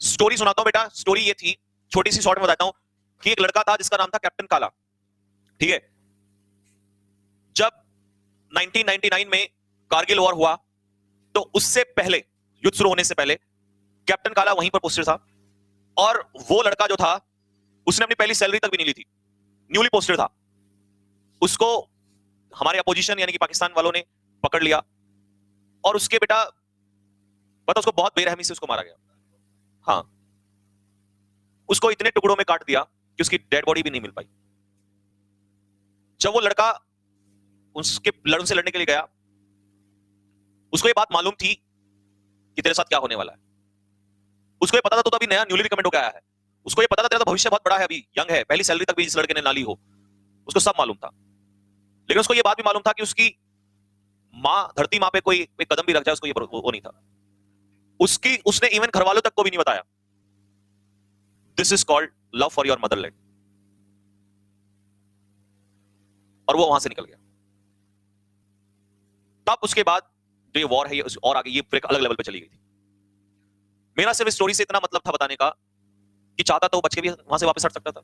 Story सुनाता हूं बेटा। स्टोरी ये थी, छोटी सी शॉर्ट में बताता हूं कि एक लड़का था जिसका नाम था कैप्टन काला। ठीक है, जब 1999 में कारगिल वॉर हुआ तो उससे पहले, युद्ध शुरू होने से पहले कैप्टन काला वहीं पर पोस्टेड था। और वो लड़का जो था उसने अपनी पहली सैलरी तक भी नहीं ली थी, न्यूली पोस्टेड था। उसको हमारे अपोजिशन यानी कि पाकिस्तान वालों ने पकड़ लिया और उसके बेटा पता, उसको बहुत बेरहमी से उसको मारा गया। हाँ, उसको इतने टुकड़ों में काट दिया कि उसकी डेड बॉडी भी नहीं मिल पाई। जब वो लड़का उसके लड़ों से लड़ने के लिए गया, उसको ये बात मालूम थी कि तेरे साथ क्या होने वाला है। उसको ये पता था तो अभी नया न्यूली रिकमेंड होकर आया है, उसको ये पता था तेरा तो भविष्य बहुत बड़ा है, अभी यंग है, पहली सैलरी तक भी इस लड़के ने ना ली हो, उसको सब मालूम था। लेकिन उसको ये बात भी मालूम था कि उसकी मां, धरती मां पे कोई एक कदम भी रख जाए उसको ये वो नहीं था। उसने इवन घर वालों तक को भी नहीं बताया। This is called love for your Motherland. और वो वहां से निकल गया। तब उसके बाद जो ये वॉर है ये और आगे ये फिर एक अलग लेवल पे चली गई थी। मेरा सिर्फ स्टोरी से इतना मतलब था बताने का कि चाहता तो बच के भी वहां से वापस हट सकता था,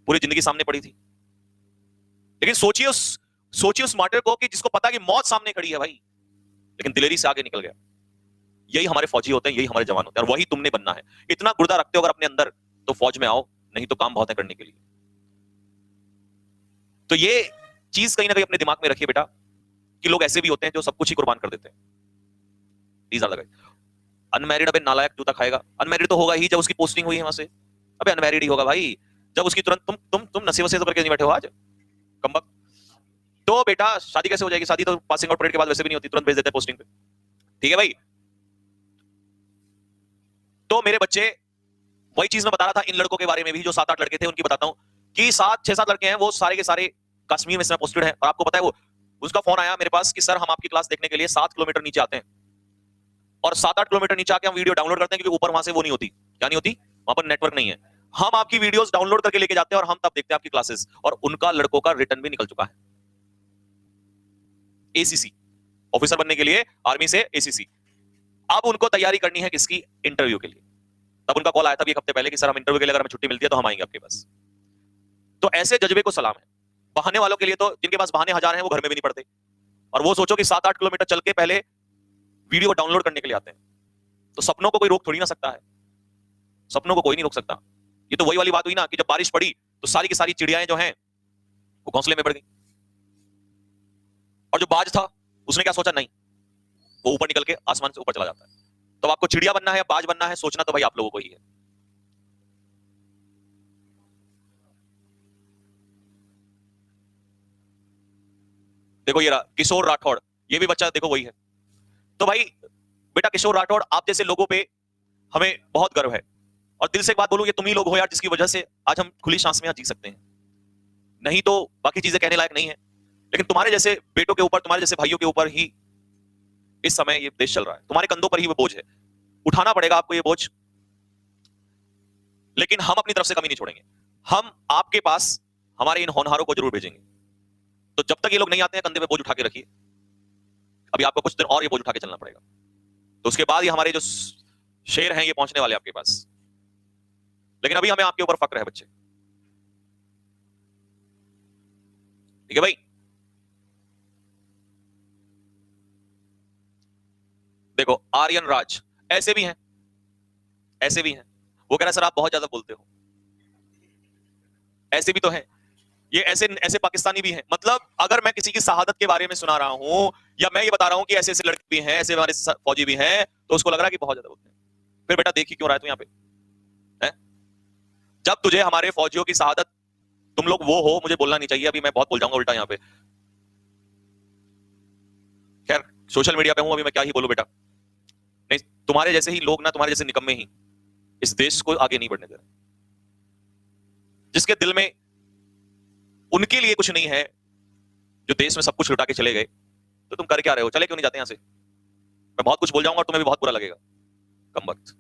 पूरी जिंदगी सामने पड़ी थी। लेकिन सोचिए उस मार्टर को कि जिसको पता कि मौत सामने खड़ी है भाई, लेकिन दिलेरी से आगे निकल गया। यही हमारे फौजी होते हैं, यही हमारे जवान होते हैं, और वही तुमने बनना है। इतना गुर्दा रखते हो अगर अपने अंदर तो फौज में आओ, नहीं तो काम बहुत है करने के लिए। तो ये चीज कहीं ना कहीं अपने दिमाग में रखिए बेटा कि लोग ऐसे भी होते हैं जो सब कुछ ही कुर्बान कर देते हैं। These are the guys. Unmarried अबे नालायक जूता खाएगा। अनमैरिड तो होगा ही जब उसकी पोस्टिंग हुई है वहां से। अबे अनमैरिड ही होगा भाई जब उसकी तुरंत तुम नशे वसे तो करके नहीं बैठे हो आज कमबख्त। तो बेटा शादी कैसे हो जाएगी? शादी तो पासिंग आउट परेड के बाद वैसे भी नहीं होती, तुरंत भेज देते हैं पोस्टिंग पे। ठीक है भाई। तो मेरे बच्चे, वही चीज मैं बता रहा था इन लड़कों के बारे में भी, जो 7-8 लड़के थे उनकी बताता हूं कि 6-7 लड़के हैं, वो सारे के सारे कश्मीर में पोस्टेड हैं। और आपको पता है, वो उसका फोन आया मेरे पास कि सर हम आपकी क्लास देखने के लिए 7 किलोमीटर नीचे आते हैं, और 7-8 किलोमीटर नीचे आके हम वीडियो डाउनलोड करते हैं, क्योंकि ऊपर वहां से वो नहीं होती, क्या नहीं होती, वहां पर नेटवर्क नहीं है। हम आपकी वीडियोस डाउनलोड करके लेके जाते हैं और हम तब देखते हैं आपकी क्लासेस। और उनका लड़कों का रिटर्न भी निकल चुका है, एसीसी ऑफिसर बनने के लिए, आर्मी से एसीसी। अब उनको तैयारी करनी है किसकी? इंटरव्यू के लिए। तब उनका कॉल आया था 1 हफ्ते पहले कि सर हम इंटरव्यू के लिए अगर हमें छुट्टी मिलती है तो हम आएंगे आपके पास। तो ऐसे जज्बे को सलाम है। बहाने वालों के लिए तो, जिनके पास बहाने हजार हैं, वो घर में भी नहीं पड़ते। और वो सोचो कि 7-8 किलोमीटर चल के पहले वीडियो को डाउनलोड करने के लिए आते हैं। तो सपनों को कोई रोक थोड़ी ना सकता है, सपनों को कोई नहीं रोक सकता। ये तो वही वाली बात हुई ना कि जब बारिश पड़ी तो सारी की सारी चिड़ियाएं जो हैं वो घोंसले में पड़ गई, और जो बाज था उसने क्या सोचा, नहीं, वो ऊपर निकल के आसमान से ऊपर चला जाता है। तो आपको चिड़िया बनना है या बाज बनना है, सोचना तो भाई आप लोगों को ही है। देखो ये किशोर राठौड़, ये भी बच्चा देखो वही है। तो भाई बेटा किशोर राठौड़, आप जैसे लोगों पे हमें बहुत गर्व है। और दिल से एक बात बोलूं, ये तुम ही लोग हो यार जिसकी वजह से आज हम खुली सांस में जी सकते हैं। नहीं तो बाकी चीजें कहने लायक नहीं है। लेकिन तुम्हारे जैसे बेटों के ऊपर, तुम्हारे जैसे भाइयों के ऊपर ही इस समय ये देश चल रहा है, तुम्हारे कंधों पर ही वो बोझ है। उठाना पड़ेगा आपको ये बोझ, लेकिन हम अपनी तरफ से कमी नहीं छोड़ेंगे। हम आपके पास हमारे इन होनहारों को जरूर भेजेंगे। तो जब तक ये लोग नहीं आते हैं, कंधे पे बोझ उठा के रखिए। अभी आपको कुछ दिन और ये बोझ उठा के चलना पड़ेगा, तो उसके बाद ये हमारे जो शेर हैं ये पहुंचने वाले आपके पास। लेकिन अभी हमें आपके ऊपर फक्र है बच्चे। ठीक है भाई। देखो आर्यन राज, ऐसे भी हैं, ऐसे भी हैं। वो कह रहा है सर आप बहुत ज्यादा बोलते हो। ऐसे भी तो हैं, ये ऐसे ऐसे पाकिस्तानी भी हैं। मतलब अगर मैं किसी की शहादत के बारे में सुना रहा हूं, या मैं ये बता रहा हूं कि ऐसे ऐसे लड़के भी हैं, ऐसे हमारे फौजी भी हैं, तो उसको लग रहा है कि बहुत ज्यादा बोलते हैं। फिर बेटा देख ही क्यों रहा है तू यहाँ पे है? जब तुझे हमारे फौजियों की शहादत, तुम लोग वो हो, मुझे बोलना नहीं चाहिए, अभी मैं बहुत बोल जाऊंगा उल्टा यहाँ पे। खैर सोशल मीडिया पे हूं, अभी मैं क्या ही बोलूं बेटा। नहीं, तुम्हारे जैसे ही लोग ना, तुम्हारे जैसे निकम्मे ही इस देश को आगे नहीं बढ़ने दे रहे। जिसके दिल में उनके लिए कुछ नहीं है, जो देश में सब कुछ लुटा के चले गए, तो तुम कर क्या रहे हो? चले क्यों नहीं जाते यहां से? मैं बहुत कुछ बोल जाऊंगा और तुम्हें भी बहुत बुरा लगेगा, कम वक्त।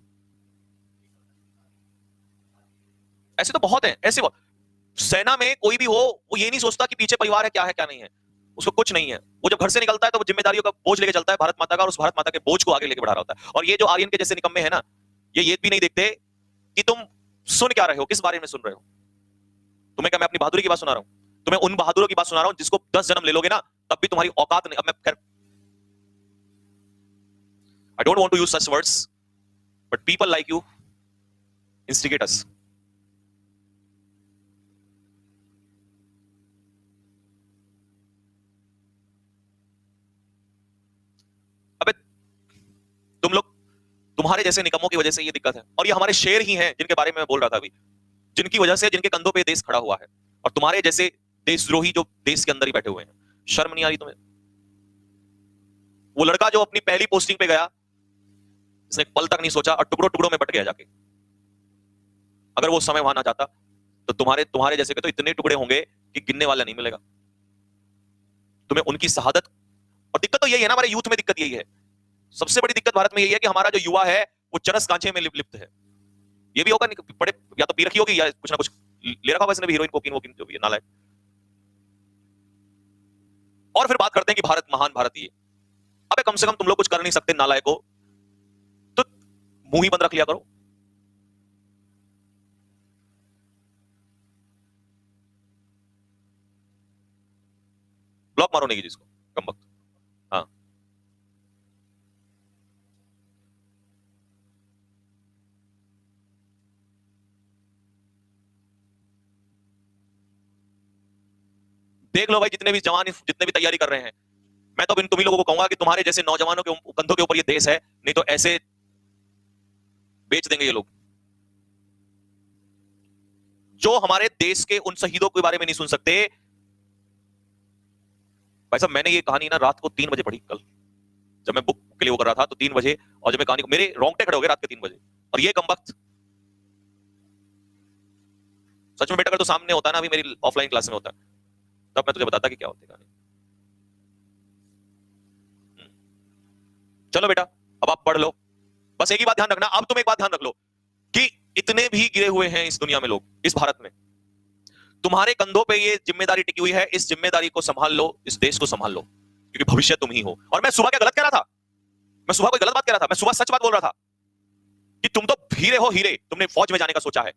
ऐसे तो बहुत हैं, ऐसे बहुत। सेना में कोई भी हो, वो ये नहीं सोचता कि पीछे परिवार है, क्या है क्या नहीं है, उसको कुछ नहीं है। वो जब घर से निकलता है तो वो जिम्मेदारियों का बोझ लेके चलता है, भारत माता का, और उस भारत माता के बोझ को आगे लेके बढ़ा रहा होता है। और ये जो आर्यन के जैसे निकम्मे हैं ना, ये भी नहीं देखते कि तुम सुन क्या रहे हो, किस बारे में सुन रहे हो। तुम्हें क्या मैं अपनी बहादुरी की बात सुना रहा हूं? तुम्हें उन बहादुरों की बात सुना रहा हूं जिसको 10 जन्म ले लोगे ना तब भी तुम्हारी औकात नहीं। अब मैं खैर I don't want to use such words, but people like you instigate us. अबे तुम लोग, तुम्हारे जैसे निकम्मों की वजह से ये दिक्कत है, और ये हमारे शेर ही हैं जिनके बारे में मैं बोल रहा था अभी, जिनकी वजह से, जिनके कंधों पे देश खड़ा हुआ है, और तुम्हारे जैसे देशद्रोही जो देश के अंदर ही बैठे हुए हैं। शर्म नहीं आ रही तुम्हें? वो लड़का जो अपनी पहली पोस्टिंग पे गया, इसने पल तक नहीं सोचा और टुकड़ों टुकड़ों में बट गया जाके। अगर वो समय वहां ना जाता तो तुम्हारे तुम्हारे जैसे के तो इतने टुकड़े होंगे कि गिनने वाला नहीं मिलेगा। तुम्हें उनकी शहादत, और दिक्कत तो यही है ना, हमारे यूथ में दिक्कत यही है। सबसे बड़ी दिक्कत भारत में यही है कि हमारा जो युवा है वो चरस कांचे में लिप्त है। ये भी होगा नहीं, बड़े या तो पी रखी होगी या कुछ ना कुछ ले रखा होगा इसने भी, हीरोइन कोकीन वोकीन जो भी है, नालायक। और फिर बात करते हैं कि भारत महान, भारत ये। अबे कम से कम तुम लोग कुछ कर नहीं सकते नालायक हो तो मुंह ही बंद रख लिया करो। ब्लॉक मारो नहीं जिसको, कम वक्त। हाँ, देख लो भाई, जितने भी जवान जितने भी तैयारी कर रहे हैं, मैं तो तुम ही लोगों को कहूंगा कि तुम्हारे जैसे नौजवानों के कंधों के ऊपर ये देश है, नहीं तो ऐसे बेच देंगे ये लोग। जो हमारे देश के उन शहीदों के बारे में नहीं सुन सकते। भाई साहब, मैंने ये कहानी ना रात को 3 बजे पढ़ी कल, जब मैं बुक के लिए वो कर रहा था तो 3 बजे, और जब मैं कहानी को, मेरे रोंगटे खड़े हो गए रात के 3 बजे। और ये कम वक्त सच में बेटा अगर तो सामने होता ना, अभी मेरी ऑफलाइन क्लास में होता, तब मैं तुझे बताता कि क्या होती कहानी। चलो बेटा, अब आप पढ़ लो। बस एक ही बात ध्यान रखना, अब तुम एक बात ध्यान रख लो कि इतने भी गिरे हुए हैं इस दुनिया में लोग, इस भारत में, तुम्हारे कंधों पे ये जिम्मेदारी टिकी हुई है। इस जिम्मेदारी को संभाल लो, इस देश को संभाल लो, क्योंकि भविष्य तुम ही हो। और मैं सुबह क्या गलत कह रहा था? मैं सुबह कोई गलत बात कह रहा था? मैं सुबह सच बात बोल रहा था कि तुम तो हीरे हो, हीरे। तुमने फौज में जाने का सोचा है,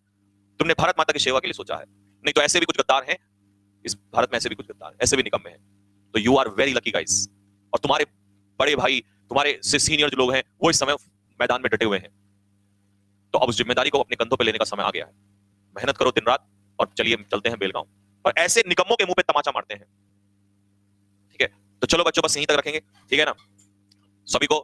तुमने भारत माता की सेवा के लिए सोचा है। नहीं तो ऐसे भी कुछ गद्दार हैं इस भारत में, ऐसे भी कुछ गद्दार, ऐसे भी निकम्मे हैं। तो you are very lucky guys. और तुम्हारे बड़े भाई, तुम्हारे से सीनियर जो लोग हैं, वो इस समय मैदान में डटे हुए हैं। तो अब उस जिम्मेदारी को अपने कंधों पे लेने का समय आ गया है। मेहनत करो दिन रात, और चलिए चलते हैं बेलगांव, और ऐसे निकम्मों के मुंह पे तमाचा मारते हैं। ठीक है, तो चलो बच्चों, बस यहीं तक रखेंगे, ठीक है ना? सभी को